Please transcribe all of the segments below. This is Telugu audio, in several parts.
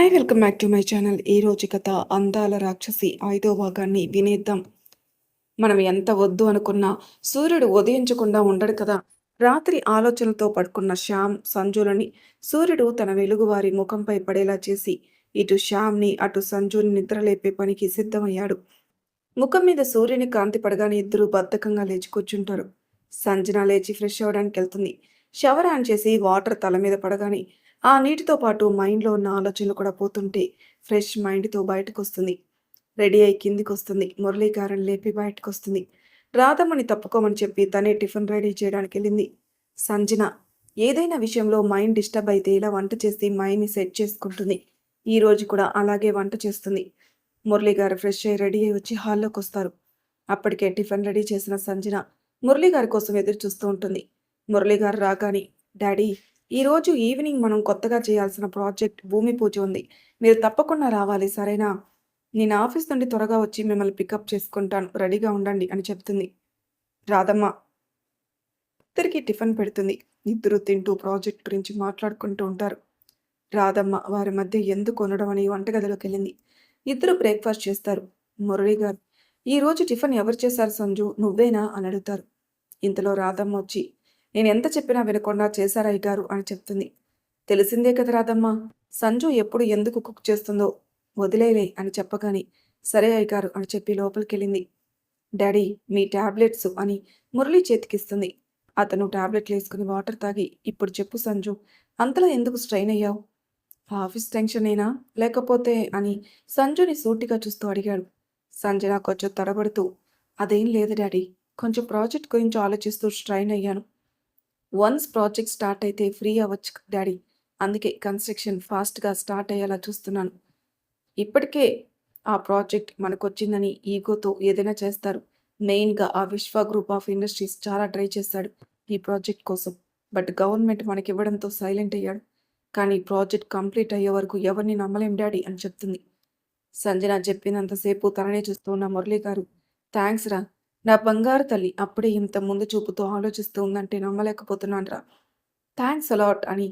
Hi welcome back to my channel. ఈ రోజు కథ అందాల రాక్షసి 5వ భాగాన్ని వినేద్దాం. మనం ఎంత వద్దు అనుకున్నా సూర్యుడు ఉదయించకుండా ఉండడు కదా. రాత్రి ఆలోచనలతో పడుకున్న శ్యామ్ సంజులని సూర్యుడు తన వెలుగు వారి ముఖంపై పడేలా చేసి ఇటు శ్యామ్ని అటు సంజుని నిద్రలేపే పనికి సిద్ధమయ్యాడు. ముఖం మీద సూర్యుని కాంతి పడగానే ఇద్దరూ బద్ధకంగా లేచి కూర్చుంటారు. సంజన లేచి ఫ్రెష్ అవ్వడానికి వెళ్తుంది. షవర్ ఆన్ చేసి వాటర్ తల మీద పడగానే ఆ నీటితో పాటు మైండ్లో ఉన్న ఆలోచనలు కూడా పోతుంటే ఫ్రెష్ మైండ్తో బయటకొస్తుంది. రెడీ అయి కిందికొస్తుంది. మురళీకారన్ లేపి బయటకొస్తుంది. రాధమ్మని తప్పుకోమని చెప్పి తనే టిఫిన్ రెడీ చేయడానికి వెళ్ళింది. సంజన ఏదైనా విషయంలో మైండ్ డిస్టర్బ్ అయితే ఇలా వంట చేసి మైండ్ని సెట్ చేసుకుంటుంది. ఈ రోజు కూడా అలాగే వంట చేస్తుంది. మురళి గారు ఫ్రెష్ అయ్యి రెడీ అయ్యి వచ్చి హాల్లోకి వస్తారు. అప్పటికే టిఫిన్ రెడీ చేసిన సంజన మురళి గారి కోసం ఎదురు చూస్తూ ఉంటుంది. మురళి గారు రాగానే, డాడీ, ఈరోజు ఈవినింగ్ మనం కొత్తగా చేయాల్సిన ప్రాజెక్ట్ భూమి పూజ ఉంది. మీరు తప్పకుండా రావాలి, సరేనా? నేను ఆఫీస్ నుండి త్వరగా వచ్చి మిమ్మల్ని పికప్ చేసుకుంటాను, రెడీగా ఉండండి అని చెప్తుంది. రాధమ్మ ఇద్దరికి టిఫిన్ పెడుతుంది. ఇద్దరు తింటూ ప్రాజెక్ట్ గురించి మాట్లాడుకుంటూ ఉంటారు. రాధమ్మ వారి మధ్య ఎందుకు ఉండడం అని వంటగదిలోకి వెళ్ళింది. ఇద్దరు బ్రేక్ఫాస్ట్ చేస్తారు. మురళి గారు, ఈరోజు టిఫిన్ ఎవరు చేశారు సంజు, నువ్వేనా అని అడుగుతారు. ఇంతలో రాధమ్మ వచ్చి, నేను ఎంత చెప్పినా వినకుండా చేశారా అయ్యగారు అని చెప్తుంది. తెలిసిందే కదా రాధమ్మ, సంజు ఎప్పుడు ఎందుకు కుక్ చేస్తుందో, వదిలేలే అని చెప్పగానే సరే అయ్యగారు అని చెప్పి లోపలికెళ్ళింది. డాడీ, మీ టాబ్లెట్స్ అని మురళి చేతికిస్తుంది. అతను టాబ్లెట్లు వేసుకుని వాటర్ తాగి, ఇప్పుడు చెప్పు సంజు, అంతలా ఎందుకు స్ట్రెయిన్ అయ్యావు? ఆఫీస్ టెన్షనేనా లేకపోతే అని సంజుని సూటిగా చూస్తూ అడిగాడు. సంజన కొంచెం తడబడుతూ, అదేం లేదు డాడీ, కొంచెం ప్రాజెక్ట్ గురించి ఆలోచిస్తూ స్ట్రైన్ అయ్యాను. వన్స్ ప్రాజెక్ట్ స్టార్ట్ అయితే ఫ్రీ అవ్వచ్చు డాడీ, అందుకే కన్స్ట్రక్షన్ ఫాస్ట్గా స్టార్ట్ అయ్యేలా చూస్తున్నాను. ఇప్పటికే ఆ ప్రాజెక్ట్ మనకొచ్చిందని ఈగోతో ఏదైనా చేస్తారు. మెయిన్గా ఆ విశ్వ గ్రూప్ ఆఫ్ ఇండస్ట్రీస్ చాలా ట్రై చేశాడు ఈ ప్రాజెక్ట్ కోసం. బట్ గవర్నమెంట్ మనకివ్వడంతో సైలెంట్ అయ్యాడు. కానీ ప్రాజెక్ట్ కంప్లీట్ అయ్యే వరకు ఎవరిని నమ్మలేం డాడీ అని చెప్తుంది. సంజన చెప్పినంతసేపు తననే చూస్తూ ఉన్న మురళి గారు, థ్యాంక్స్ రా, నా బంగారు తల్లి అప్పుడే ఇంత ముందు చూపుతో ఆలోచిస్తూ ఉందంటే నమ్మలేకపోతున్నాను రా, థ్యాంక్స్ అలాట్ అని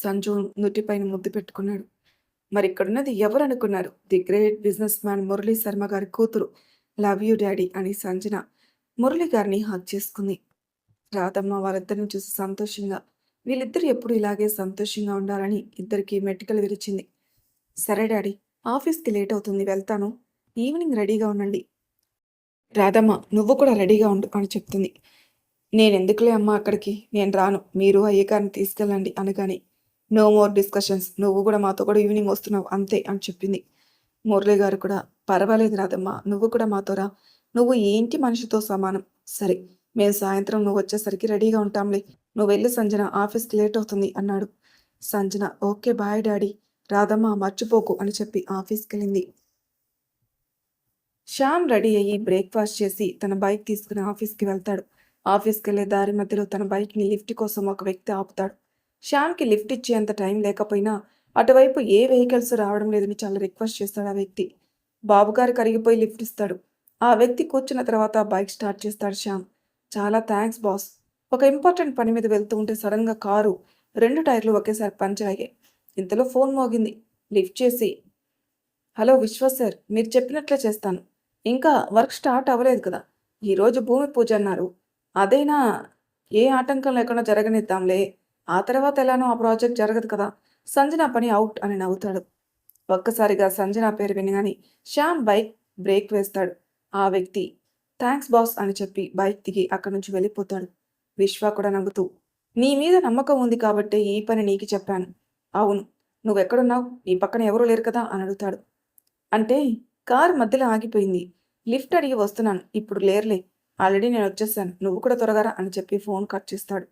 సంజు నుటిపైన ముద్దు పెట్టుకున్నాడు. మరి ఇక్కడున్నది ఎవరు అనుకున్నారు? The great business man Murali Sharma గారి కూతురు. లవ్ యూ డాడీ అని సంజన మురళి గారిని హక్ చేసుకుంది. రాధమ్మ వాళ్ళిద్దరిని చూసి సంతోషంగా, వీళ్ళిద్దరు ఎప్పుడు ఇలాగే సంతోషంగా ఉండాలని ఇద్దరికి మెట్టికలు విరిచింది. సరే డాడీ, ఆఫీస్కి లేట్ అవుతుంది, వెళ్తాను, ఈవినింగ్ రెడీగా ఉండండి. రాధమ్మ నువ్వు కూడా రెడీగా ఉండు అని చెప్తుంది. నేనెందుకులే అమ్మ అక్కడికి, నేను రాను, మీరు అయ్యగారిని తీసుకెళ్ళండి అనగానే, నో మోర్ డిస్కషన్స్, నువ్వు కూడా మాతో కూడా ఈవినింగ్ వస్తున్నావు అంతే అని చెప్పింది. మురళి గారు కూడా, పర్వాలేదు రాధమ్మ, నువ్వు కూడా మాతో రా, నువ్వు ఏంటి మనిషితో సమానం, సరే మేము సాయంత్రం నువ్వు వచ్చేసరికి రెడీగా ఉంటాంలే, నువ్వు వెళ్ళి సంజన, ఆఫీస్కి లేట్ అవుతుంది అన్నాడు. Sanjana okay bye daddy, Radhamma మర్చిపోకు అని చెప్పి ఆఫీస్కి వెళ్ళింది. శ్యామ్ రెడీ అయ్యి బ్రేక్ఫాస్ట్ చేసి తన బైక్ తీసుకుని ఆఫీస్కి వెళ్తాడు. ఆఫీస్కి వెళ్ళే దారి మధ్యలో తన బైక్ని లిఫ్ట్ కోసం ఒక వ్యక్తి ఆపుతాడు. శ్యామ్కి లిఫ్ట్ ఇచ్చేంత టైం లేకపోయినా అటువైపు ఏ వెహికల్స్ రావడం లేదని చాలా రిక్వెస్ట్ చేస్తాడు ఆ వ్యక్తి. బాబుగారు కరిగిపోయి లిఫ్ట్ ఇస్తాడు. ఆ వ్యక్తి కూర్చున్న తర్వాత బైక్ స్టార్ట్ చేస్తాడు శ్యామ్. చాలా థ్యాంక్స్ బాస్, ఒక ఇంపార్టెంట్ పని మీద వెళ్తూ ఉంటే సడన్గా కారు 2 టైర్లు ఒకేసారి పంచర్ అయ్యాయి. ఇంతలో ఫోన్ మోగింది. లిఫ్ట్ చేసి, హలో విశ్వ సార్, మీరు చెప్పినట్లే చేస్తాను, ఇంకా వర్క్ స్టార్ట్ అవ్వలేదు కదా, ఈరోజు భూమి పూజ అన్నారు, అదైనా ఏ ఆటంకం లేకుండా జరగనిద్దాంలే, ఆ తర్వాత ఎలానో ఆ ప్రాజెక్ట్ జరగదు కదా, సంజన పని అవుట్ అని నవ్వుతాడు. ఒక్కసారిగా సంజన పేరు వినగానే శ్యామ్ బైక్ బ్రేక్ వేస్తాడు. ఆ వ్యక్తి థ్యాంక్స్ బాస్ అని చెప్పి బైక్ దిగి అక్కడి నుంచి వెళ్ళిపోతాడు. విశ్వ కూడా నవ్వుతూ, నీ మీద నమ్మకం ఉంది కాబట్టి ఈ పని నీకు చెప్పాను. అవును, నువ్వెక్కడున్నావు, నీ పక్కన ఎవరూ లేరు కదా అని అడుగుతాడు. అంటే కారు మధ్యలో ఆగిపోయింది, లిఫ్ట్ అడిగి వస్తున్నాను, ఇప్పుడు లేర్లే, ఆల్రెడీ నేను వచ్చేసాను, నువ్వు కూడా త్వరగా రా అని చెప్పి ఫోన్ కట్ చేస్తాడు.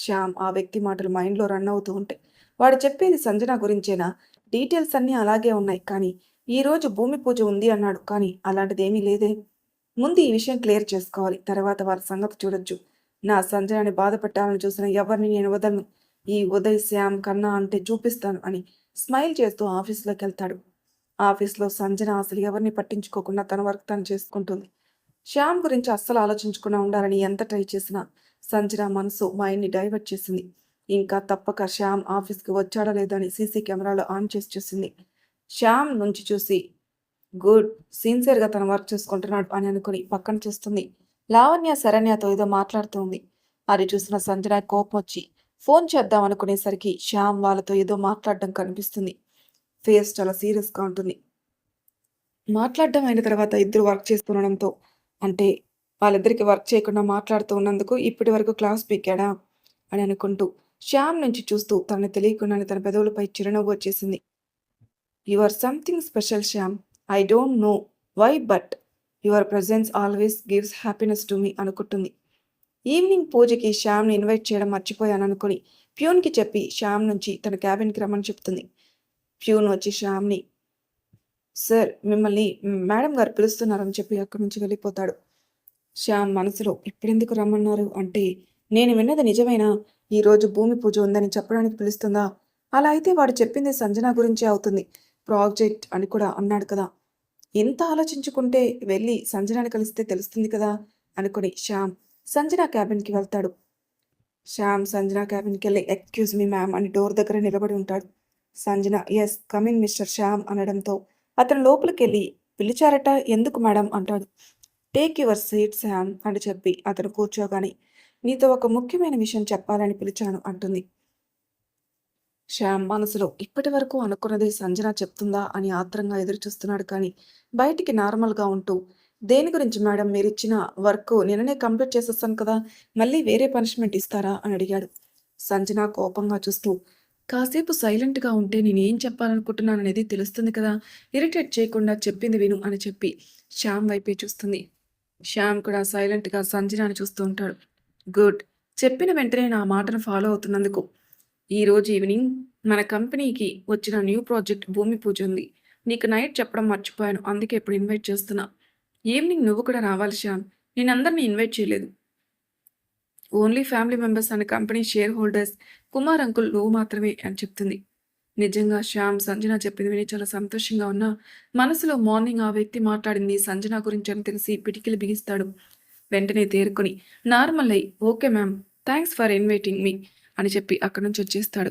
శ్యామ్ ఆ వ్యక్తి మాటలు మైండ్లో రన్ అవుతూ ఉంటాయి. వాడు చెప్పేది సంజన గురించేనా? డీటెయిల్స్ అన్నీ అలాగే ఉన్నాయి, కానీ ఈరోజు భూమి పూజ ఉంది అన్నాడు, కానీ అలాంటిదేమీ లేదే. ముందు ఈ విషయం క్లియర్ చేసుకోవాలి, తర్వాత వారి సంగతి చూడొచ్చు. నా సంజనని బాధ పెట్టాలని చూసిన ఎవరిని నేను వదలను, ఈ ఉదయ్ శ్యామ్ కన్నా అంటే చూపిస్తాను అని స్మైల్ చేస్తూ ఆఫీస్లోకి వెళ్తాడు. ఆఫీస్లో సంజన అసలు ఎవరిని పట్టించుకోకుండా తన వర్క్ తను చేసుకుంటుంది. శ్యామ్ గురించి అస్సలు ఆలోచించకుండా ఉండాలని ఎంత ట్రై చేసినా సంజన మనసు మైండ్ని డైవర్ట్ చేసింది. ఇంకా తప్పక శ్యామ్ ఆఫీస్‌కి వచ్చాడో లేదో అని సీసీ కెమెరాలో ఆన్ చేసి చూసింది. శ్యామ్ నుంచి చూసి గుడ్. సిన్సియర్‌గా తన వర్క్ చూసుకుంటున్నాడు అని అనుకుని పక్కన చూస్తుంది. లావణ్య శరణ్యతో ఏదో మాట్లాడుతూ ఉంది. అది చూసిన సంజన కోపమొచ్చి ఫోన్ చేద్దాం అనుకునేసరికి శ్యామ్ వాళ్ళతో ఏదో మాట్లాడడం కనిపిస్తుంది. ఫేస్ చాలా సీరియస్‌గా ఉంటుంది. మాట్లాడడం అయిన తర్వాత ఇద్దరు వర్క్ చేస్తుండడంతో అంటే వాళ్ళిద్దరికి వర్క్ చేయకుండా మాట్లాడుతూ ఉన్నందుకు ఇప్పటి వరకు క్లాస్ పీకాడా అని అనుకుంటూ శ్యామ్ నుంచి చూస్తూ తనని తెలియకుండానే తన పెదవులపై చిరునవ్వు వచ్చేసింది. You are something special Shyam. I don't know why but your presence always gives happiness to me అనుకుంటుంది. ఈవినింగ్ పూజకి శ్యామ్ని ఇన్వైట్ చేయడం మర్చిపోయాను అనుకుని ప్యూన్కి చెప్పి శ్యామ్ నుంచి తన క్యాబిన్కి రమ్మని చెప్తుంది. ప్యూన్ వచ్చి శ్యామ్ని సార్ మిమ్మల్ని మేడం గారు పిలుస్తున్నారని చెప్పి అక్కడి నుంచి వెళ్ళిపోతాడు. శ్యామ్ మనసులో ఇప్పుడెందుకు రమ్మన్నారు అంటే నేను విన్నది నిజమేనా? ఈరోజు భూమి పూజ ఉందని చెప్పడానికి పిలుస్తుందా? అలా అయితే వాడు చెప్పింది సంజన గురించే అవుతుంది. ప్రాజెక్ట్ అని కూడా అన్నాడు కదా! ఎంత ఆలోచించుకుంటే వెళ్ళి సంజనని కలిస్తే తెలుస్తుంది కదా! అనుకుని శ్యామ్ సంజన క్యాబిన్‌కి వెళ్తాడు. శ్యామ్ సంజన క్యాబిన్‌కెళ్ళి ఎక్స్‌క్యూజ్ మీ మ్యామ్ అని డోర్ దగ్గర నిలబడి ఉంటాడు. Sanjana yes come in Mr Shyam అనడంతో అతను లోపలికెళ్ళి పిలిచారట ఎందుకు మేడం అంటాడు. టేక్ యువర్ సీట్ శ్యామ్ అని చెప్పి అతను కూర్చోగానే నీతో ఒక ముఖ్యమైన విషయం చెప్పాలని పిలిచాను అంటుంది. శ్యామ్ మనసులో ఇప్పటివరకు అనుకున్నది సంజన చెప్తుందా అని ఆత్రంగా ఎదురుచూస్తున్నాడు కానీ బయటికి నార్మల్‌గా ఉంటూ దేని గురించి మేడం మీరిచ్చిన వర్క్ నిన్ననే కంప్లీట్ చేసేసాను కదా! మళ్ళీ వేరే పనిష్మెంట్ ఇస్తారా? అని అడిగాడు. సంజన కోపంగా చూస్తూ కాసేపు సైలెంట్‌గా ఉంటే నేనేం చెప్పాలనుకుంటున్నాననేది తెలుస్తుంది కదా! ఇరిటేట్ చేయకుండా చెప్పింది విను అని చెప్పి శ్యామ్ వైపే చూస్తుంది. శ్యామ్ కూడా సైలెంట్‌గా సంజనాని చూస్తూ ఉంటాడు. గుడ్. చెప్పిన వెంటనే నా మాటను ఫాలో అవుతున్నందుకు. ఈరోజు ఈవినింగ్ మన కంపెనీకి వచ్చిన న్యూ ప్రాజెక్ట్ భూమి పూజ ఉంది. నీకు నైట్ చెప్పడం మర్చిపోయాను. అందుకే ఇప్పుడు ఇన్వైట్ చేస్తున్నా. ఈవినింగ్ నువ్వు కూడా రావాలి శ్యామ్. నేనందరిని ఇన్వైట్ చేయలేదు. Only family members and company share holders, Kumar uncle నువ్వు మాత్రమే అని చెప్తుంది. నిజంగా శ్యామ్ సంజన చెప్పింది విని చాలా సంతోషంగా ఉన్నా మనసులో మార్నింగ్ ఆ వ్యక్తి మాట్లాడింది సంజన గురించి అని తెలిసి పిటికిలు బిగిస్తాడు. వెంటనే తేరుకొని నార్మల్ అయ్యి okay ma'am thanks for inviting me అని చెప్పి అక్కడి నుంచి వచ్చేస్తాడు.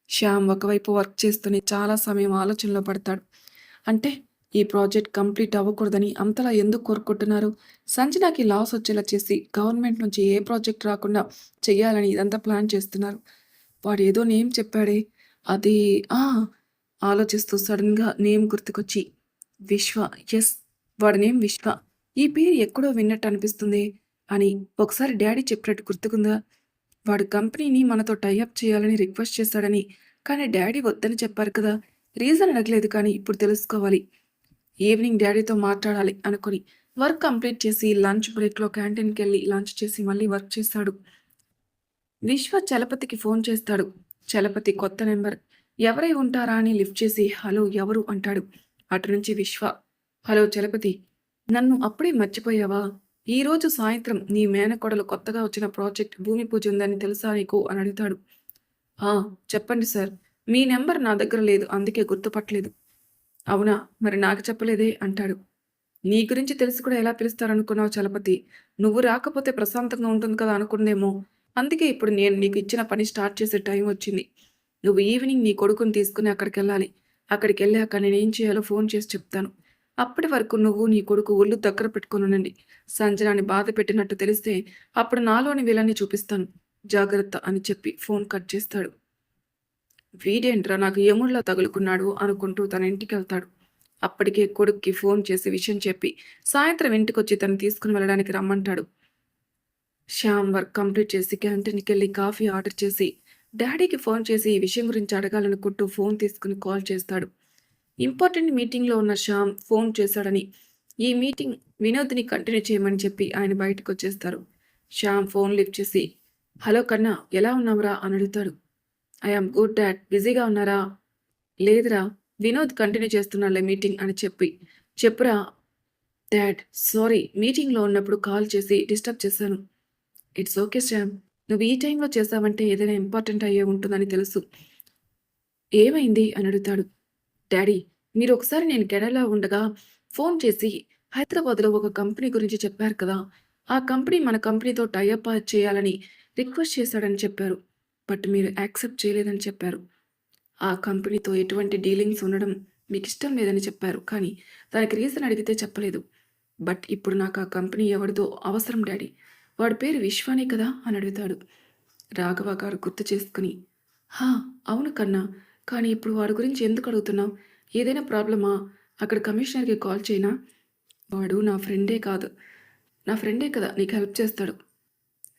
శ్యామ్ ఒకవైపు వర్క్ చేస్తూనే చాలా సమయం ఆలోచనలో పడతాడు. అంటే ఈ ప్రాజెక్ట్ కంప్లీట్ అవ్వకూడదని అంతలా ఎందుకు కోరుకుంటున్నారు? సంజనాకి లాస్ వచ్చేలా చేసి గవర్నమెంట్ నుంచి ఏ ప్రాజెక్ట్ రాకుండా చెయ్యాలని ఇదంతా ప్లాన్ చేస్తున్నారు. వాడు ఏదో నేమ్ చెప్పాడే అది ఆ! ఆలోచిస్తూ సడన్‌గా నేమ్ గుర్తుకొచ్చి విశ్వ యెస్ వాడి నేమ్ విశ్వ. ఈ పేరు ఎక్కడో విన్నట్టు అనిపిస్తుందే అని ఒకసారి డ్యాడీ చెప్పినట్టు గుర్తుకుందా? వాడు కంపెనీని మనతో టై అప్ చేయాలని రిక్వెస్ట్ చేశాడని. కానీ డ్యాడీ వద్దని చెప్పారు కదా! రీజన్ అడగలేదు కానీ ఇప్పుడు తెలుసుకోవాలి. ఈవినింగ్ డ్యాడీతో మాట్లాడాలి అనుకుని వర్క్ కంప్లీట్ చేసి లంచ్ బ్రేక్‌లో క్యాంటీన్‌కెళ్ళి లంచ్ చేసి మళ్ళీ వర్క్ చేశాడు. విశ్వ చలపతికి ఫోన్ చేస్తాడు. చలపతి కొత్త నెంబర్. ఎవరై ఉంటారా అని లిఫ్ట్ చేసి హలో ఎవరు అంటాడు. అటు నుంచి విశ్వ హలో చలపతి. నన్ను అప్పుడే మర్చిపోయావా? ఈరోజు సాయంత్రం నీ మేనకోడలు కొత్తగా వచ్చిన ప్రాజెక్ట్ భూమి పూజ ఉందని తెలుసా నీకు అని అడుగుతాడు. ఆ! చెప్పండి సార్. మీ నెంబర్ నా దగ్గర లేదు. అందుకే గుర్తుపట్టలేదు. అవునా? మరి నాకు చెప్పలేదే అంటాడు. నీ గురించి తెలిసి కూడా ఎలా పిలుస్తారనుకున్నావు చలపతి? నువ్వు రాకపోతే ప్రశాంతంగా ఉంటుంది కదా అనుకుందేమో. అందుకే ఇప్పుడు నేను నీకు ఇచ్చిన పని స్టార్ట్ చేసే టైం వచ్చింది. నువ్వు ఈవినింగ్ నీ కొడుకుని తీసుకుని అక్కడికెళ్ళాలి. అక్కడికెళ్ళాక నేనేం చేయాలో ఫోన్ చేసి చెప్తాను. అప్పటి వరకు నువ్వు నీ కొడుకు ఒళ్ళు దగ్గర పెట్టుకొనుండండి. సంజనాని బాధ పెట్టినట్టు తెలిస్తే అప్పుడు నాలోని విలన్ని చూపిస్తాను. జాగ్రత్త అని చెప్పి ఫోన్ కట్ చేస్తాడు. వీడేంట్రా నాకు ఎముడిలా తగులుకున్నాడు అనుకుంటూ తన ఇంటికెళ్తాడు. అప్పటికే కొడుక్కి ఫోన్ చేసి విషయం చెప్పి సాయంత్రం ఇంటికొచ్చి తను తీసుకుని వెళ్ళడానికి రమ్మంటాడు. శ్యామ్ వర్క్ కంప్లీట్ చేసి క్యాంటీన్‌కెళ్ళి కాఫీ ఆర్డర్ చేసి డ్యాడీకి ఫోన్ చేసి ఈ విషయం గురించి అడగాలనుకుంటూ ఫోన్ తీసుకుని కాల్ చేస్తాడు. ఇంపార్టెంట్ మీటింగ్‌లో ఉన్న శ్యామ్ ఫోన్ చేశాడని, ఈ మీటింగ్ వినోద్‌ని కంటిన్యూ చేయమని చెప్పి ఆయన బయటకొచ్చేస్తారు. శ్యామ్ ఫోన్ లిఫ్ట్ చేసి హలో కన్నా ఎలా ఉన్నావురా అని అడుగుతాడు. I am good dad. బిజీగా ఉన్నారా? లేదురా. వినోద్ కంటిన్యూ చేస్తున్నాడులే మీటింగ్ అని చెప్పి. చెప్పురా డాడ్. సారీ మీటింగ్‌లో ఉన్నప్పుడు కాల్ చేసి డిస్టర్బ్ చేశాను. It's okay Shyam. నువ్వు ఈ టైంలో చేశావంటే ఏదైనా ఇంపార్టెంట్ అయ్యే ఉంటుందని తెలుసు. ఏమైంది అని అడుగుతాడు. డాడీ మీరు ఒకసారి నేను కెనడాలో ఉండగా ఫోన్ చేసి హైదరాబాద్‌లో ఒక కంపెనీ గురించి చెప్పారు కదా! ఆ కంపెనీ మన కంపెనీతో టై అప్ చేయాలని రిక్వెస్ట్ చేశాడని చెప్పారు. బట్ మీరు యాక్సెప్ట్ చేయలేదని చెప్పారు. ఆ కంపెనీతో ఎటువంటి డీలింగ్స్ ఉండడం మీకిష్టం లేదని చెప్పారు. కానీ దానికి రీజన్ అడిగితే చెప్పలేదు. బట్ ఇప్పుడు నాకు ఆ కంపెనీ ఎవరిదో అవసరం డాడీ. వాడి పేరు విశ్వానే కదా అని అడుగుతాడు. రాఘవ గారు గుర్తు చేసుకుని, హా! అవును కన్నా. కానీ ఇప్పుడు వాడి గురించి ఎందుకు అడుగుతున్నావు? ఏదైనా ప్రాబ్లమా? అక్కడ కమిషనర్‌కి కాల్ చేయనా? వాడు నా ఫ్రెండే కదా నీకు హెల్ప్ చేస్తాడు.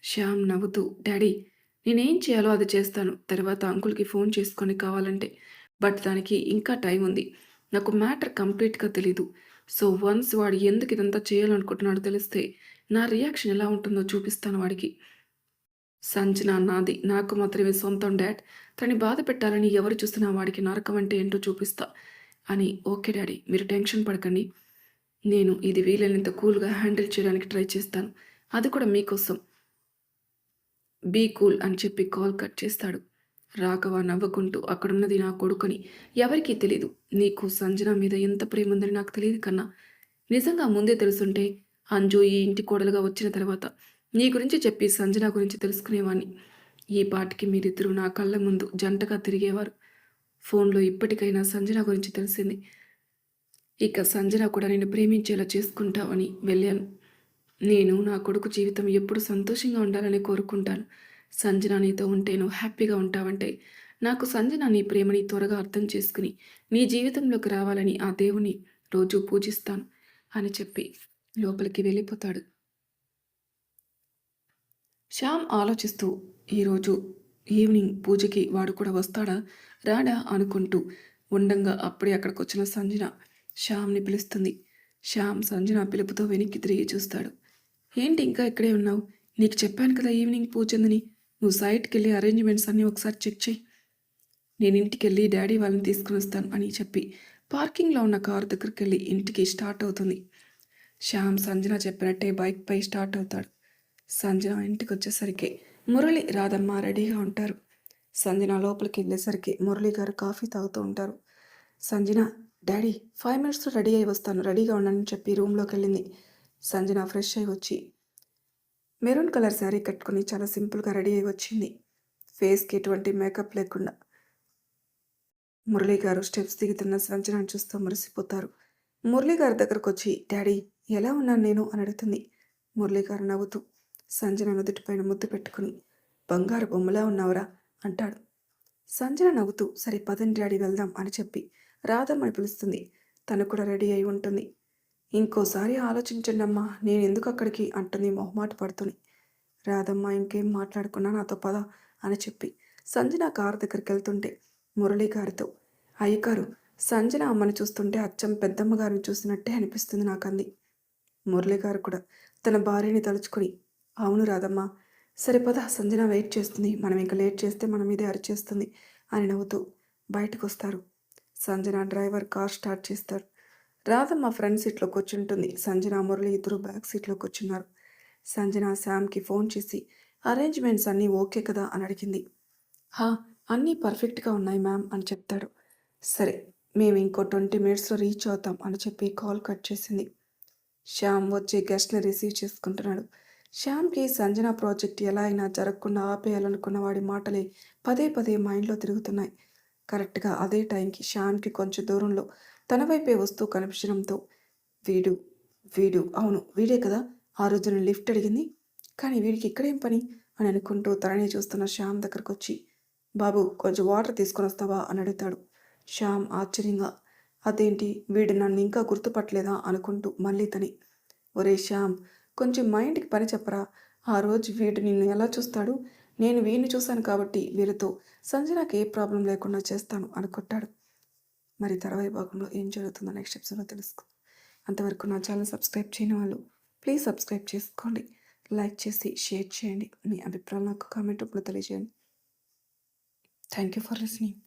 శ్యామ్ నవ్వుతూ, డాడీ నేనేం చేయాలో అది చేస్తాను. తర్వాత అంకుల్‌కి ఫోన్ చేసుకొని కావాలంటే. బట్ దానికి ఇంకా టైం ఉంది. నాకు మ్యాటర్ కంప్లీట్‌గా తెలీదు. సో, వన్స్ వాడు ఎందుకు ఇదంతా చేయాలనుకుంటున్నాడో తెలిస్తే, నా రియాక్షన్ ఎలా ఉంటుందో చూపిస్తాను వాడికి. సంజన నాది. నాకు మాత్రమే సొంతం డాడ్. తనని బాధ పెట్టాలని ఎవరు చూసినా వాడికి నరకం అంటే ఏంటో చూపిస్తా అని. ఓకే డాడీ మీరు టెన్షన్ పడకండి. నేను ఇది వీలైనంత కూల్‌గా హ్యాండిల్ చేయడానికి ట్రై చేస్తాను. అది కూడా మీకోసం. బీ కూల్ అని చెప్పి కాల్ కట్ చేస్తాడు. రాఘవ నవ్వుకుంటూ అక్కడున్నది నా కొడుకని ఎవరికీ తెలీదు. నీకు సంజన మీద ఎంత ప్రేముందని నాకు తెలియదు కన్నా. నిజంగా ముందే తెలుసుంటే అంజు ఈ ఇంటి కోడలుగా వచ్చిన తర్వాత నీ గురించి చెప్పి సంజన గురించి తెలుసుకునేవాణ్ణి. ఈ పాటికి మీరిద్దరూ నా కళ్ళ ముందు జంటగా తిరిగేవారు. ఫోన్లో ఇప్పటికైనా సంజన గురించి తెలిసింది. ఇక సంజన కూడా నిన్ను ప్రేమించేలా చేసుకుంటావని వెళ్ళాను. నేను నా కొడుకు జీవితం ఎప్పుడు సంతోషంగా ఉండాలని కోరుకుంటాను. సంజన నీతో ఉంటే నువ్వు హ్యాపీగా ఉంటావంటే, నాకు సంజన నీ ప్రేమని త్వరగా అర్థం చేసుకుని, నీ జీవితంలోకి రావాలని ఆ దేవుని రోజూ పూజిస్తాను అని చెప్పి లోపలికి వెళ్ళిపోతాడు. శ్యామ్ ఆలోచిస్తూ ఈరోజు ఈవినింగ్ పూజకి వాడు కూడా వస్తాడా రాడా అనుకుంటూ ఉండంగా అప్పుడే అక్కడికొచ్చిన సంజన శ్యామ్ని పిలుస్తుంది. శ్యామ్ సంజన పిలుపుతో వెనక్కి తిరిగి చూస్తాడు. ఏంటి ఇంకా ఇక్కడే ఉన్నావు? నీకు చెప్పాను కదా ఈవినింగ్ పూజ ఉందని. నువ్వు సైట్‌కెళ్ళి అరేంజ్‌మెంట్స్ అన్నీ ఒకసారి చెక్ చెయ్యి. నేను ఇంటికెళ్ళి డాడీ వాళ్ళని తీసుకొనొస్తాను అని చెప్పి పార్కింగ్‌లో ఉన్న కారు దగ్గరికెళ్ళి ఇంటికి స్టార్ట్ అవుతుంది. శ్యామ్ సంజన చెప్పినట్టే బైక్‌పై స్టార్ట్ అవుతాడు. సంజన ఇంటికొచ్చేసరికి మురళి, రాధమ్మ రెడీగా ఉంటారు. సంజన లోపలికెళ్ళేసరికి మురళి గారు కాఫీ తాగుతూ ఉంటారు. సంజన, డాడీ 5 మినిట్స్‌లో రెడీ అయ్యి వస్తాను. రెడీగా ఉండండి అని చెప్పి రూమ్‌లోకెళ్ళింది. సంజన ఫ్రెష్ అయ్యి వచ్చి మెరూన్ కలర్ శారీ కట్టుకుని చాలా సింపుల్‌గా రెడీ అయ్యి వచ్చింది. ఫేస్‌కి ఎటువంటి మేకప్ లేకుండా. మురళి గారు స్టెప్స్ దిగుతున్న సంజనను చూస్తూ మురిసిపోతారు. మురళి గారి దగ్గరకొచ్చి, డాడీ ఎలా ఉన్నాను నేను అని అడుగుతుంది. మురళి గారు నవ్వుతూ సంజన నుదుటిపైన ముద్దు పెట్టుకుని, బంగారు బొమ్మలా ఉన్నావురా అంటాడు. సంజన నవ్వుతూ, సరే పదండి డాడీ వెళ్దాం అని చెప్పి రాధమ్మని పిలుస్తుంది. తను కూడా రెడీ అయి ఉంటుంది. ఇంకోసారి ఆలోచించండమ్మా, నేనెందుకు అక్కడికి అంటుంది మొహమాట పడుతూని. రాధమ్మ ఇంకేం మాట్లాడకుండా నాతో పద అని చెప్పి సంజన కారు దగ్గరికి వెళ్తుంటే మురళి గారితో, అయ్యగారు సంజన అమ్మని చూస్తుంటే అచ్చం పెద్దమ్మ గారిని చూసినట్టే అనిపిస్తుంది నాకంది. మురళి గారు కూడా తన భార్యని తలుచుకొని, అవును రాధమ్మ, సరే పద సంజన వెయిట్ చేస్తుంది, మనం ఇంకా లేట్ చేస్తే మన మీదే అరిచేస్తుంది అని నవ్వుతూ బయటకు వస్తారు. సంజన డ్రైవర్ కార్ స్టార్ట్ చేస్తారు. రాధమ్మ ఫ్రంట్ సీట్లో కూర్చుంటుంది. సంజన, మురళి ఇద్దరు బ్యాక్ సీట్లో కూర్చున్నారు. సంజన శ్యామ్కి ఫోన్ చేసి అరేంజ్మెంట్స్ అన్నీ ఓకే కదా అని అడిగింది. హా, అన్నీ పర్ఫెక్ట్గా ఉన్నాయి మ్యామ్ అని చెప్తాడు. సరే, మేము ఇంకో 20 మినిట్స్లో రీచ్ అవుతాం అని చెప్పి కాల్ కట్ చేసింది. శ్యామ్ వచ్చి గెస్ట్ని రిసీవ్ చేసుకుంటున్నాడు. శ్యామ్కి సంజన ప్రాజెక్ట్ ఎలా అయినా జరగకుండా ఆపేయాలనుకున్న వాడి మాటలే పదే పదే మైండ్లో తిరుగుతున్నాయి. కరెక్ట్గా అదే టైంకి శ్యామ్కి కొంచెం దూరంలో తన వైపే వస్తూ కనిపించడంతో, వీడు వీడు అవును వీడే కదా ఆ రోజు నేను లిఫ్ట్ అడిగింది, కానీ వీడికి ఇక్కడేం పని అని అనుకుంటూ తననే చూస్తున్న శ్యామ్ దగ్గరకు వచ్చి, బాబు కొంచెం వాటర్ తీసుకొని వస్తావా అని అడుగుతాడు. శ్యామ్ ఆశ్చర్యంగా, అదేంటి వీడు నన్ను ఇంకా గుర్తుపట్టలేదా అనుకుంటూ మళ్ళీ తని, ఒరే శ్యామ్, కొంచెం మైండ్కి పని చెప్పరా, ఆ రోజు వీడు నిన్ను ఎలా చూస్తాడు, నేను వీడిని చూశాను కాబట్టి వీరితో సంజనాకి ఏ ప్రాబ్లం లేకుండా చేస్తాను అనుకుంటాడు. మరి తర్వాయి భాగంలో ఏం జరుగుతుందో నెక్స్ట్ ఎపిసోడ్లో తెలుసుకుందాం. అంతవరకు నా ఛానల్ సబ్స్క్రైబ్ చేయని వాళ్ళు ప్లీజ్ సబ్స్క్రైబ్ చేసుకోండి. లైక్ చేసి షేర్ చేయండి. మీ అభిప్రాయాలు నాకు కామెంట్ రూపంలో తెలియజేయండి. Thank you for listening.